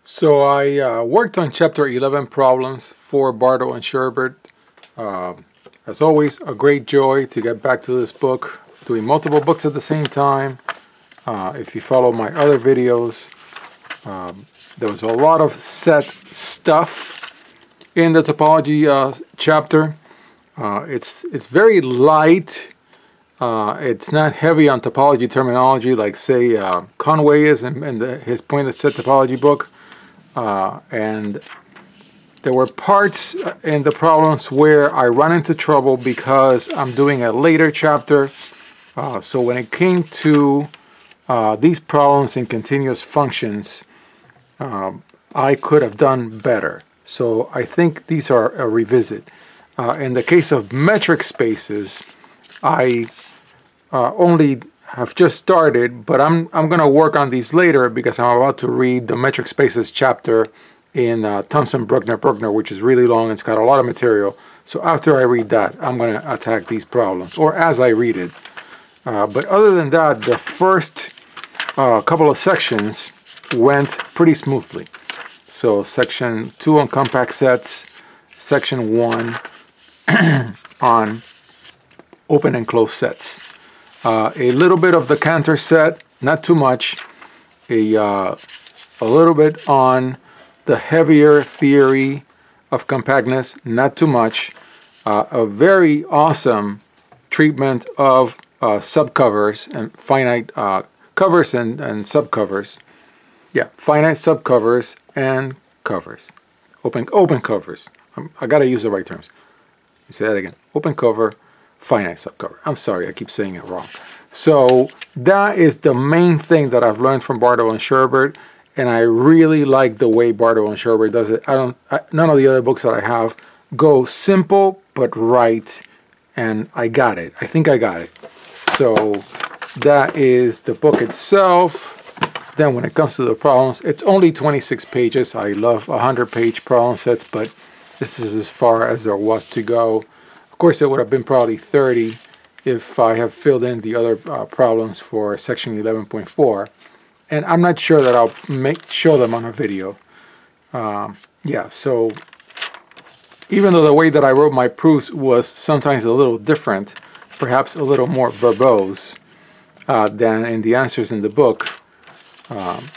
So I worked on Chapter 11 problems for Bartle and Sherbert. As always, a great joy to get back to this book, doing multiple books at the same time. If you follow my other videos, there was a lot of set stuff in the topology chapter. It's very light. It's not heavy on topology terminology like, say, Conway is in his pointed set topology book. And there were parts in the problems where I run into trouble because I'm doing a later chapter. So when it came to these problems in continuous functions, I could have done better. So I think these are a revisit. In the case of metric spaces, I only have just started, but I'm going to work on these later because I'm about to read the metric spaces chapter in Thomson-Bruckner, which is really long. It's got a lot of material. So after I read that, I'm going to attack these problems, or as I read it. But other than that, the first couple of sections went pretty smoothly. So section 2 on compact sets, section 1 on open and closed sets. A little bit of the Cantor set, not too much. A little bit on the heavier theory of compactness, not too much. A very awesome treatment of subcovers and finite covers and subcovers. Yeah, finite subcovers and covers. Open covers. I gotta use the right terms. Let me say that again. Open cover, finite subcover. I'm sorry, I keep saying it wrong. So that is the main thing that I've learned from Bartle and Sherbert, and I really like the way Bartle and Sherbert does it. None of the other books that I have go simple but right, and I got it. I think I got it. So that is the book itself. Then when it comes to the problems, it's only 26 pages. I love 100-page problem sets, but this is as far as there was to go. Of course, it would have been probably 30 if I have filled in the other problems for section 11.4. And I'm not sure that I'll show them on a video. Yeah, so even though the way that I wrote my proofs was sometimes a little different, perhaps a little more verbose than in the answers in the book,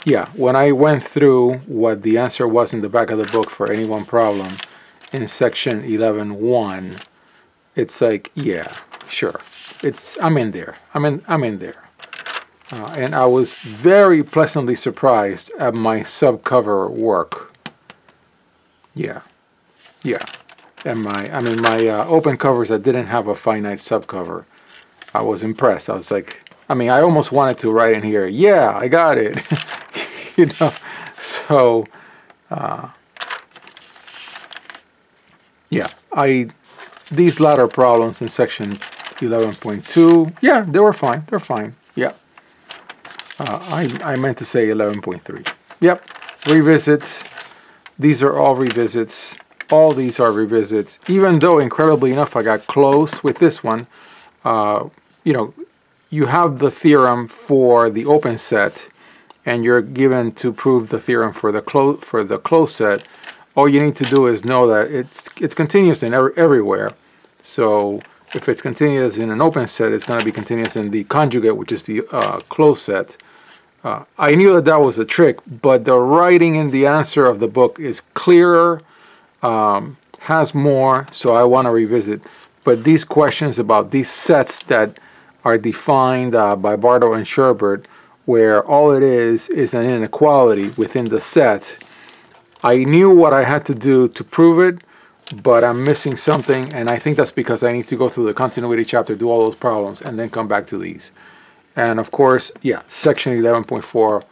yeah, when I went through what the answer was in the back of the book for any one problem in section 11.1, it's like, yeah, sure. I'm in there. I'm in there. And I was very pleasantly surprised at my subcover work. Yeah. Yeah. And my open covers that didn't have a finite subcover, I was impressed. I was like, I almost wanted to write in here, yeah, I got it. You know, so yeah, these latter problems in section 11.2, yeah, they were fine. They're fine. Yeah. I meant to say 11.3. Yep. Revisits. These are all revisits. All these are revisits. Even though, incredibly enough, I got close with this one. You know, you have the theorem for the open set, and you're given to prove the theorem for the closed set. All you need to do is know that it's continuous in everywhere. So if it's continuous in an open set, it's going to be continuous in the conjugate, which is the closed set. I knew that was a trick, but the writing in the answer of the book is clearer, has more, so I want to revisit. But these questions about these sets that are defined by Bartle and Sherbert, where all it is an inequality within the set, I knew what I had to do to prove it, but I'm missing something, and I think that's because I need to go through the continuity chapter, do all those problems, and then come back to these. And of course, yeah, section 11.4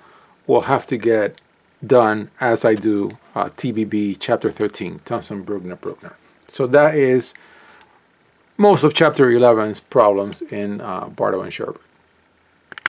will have to get done as I do TBB chapter 13, Thomson-Bruckner. So that is most of chapter 11's problems in Bartle and Sherbert.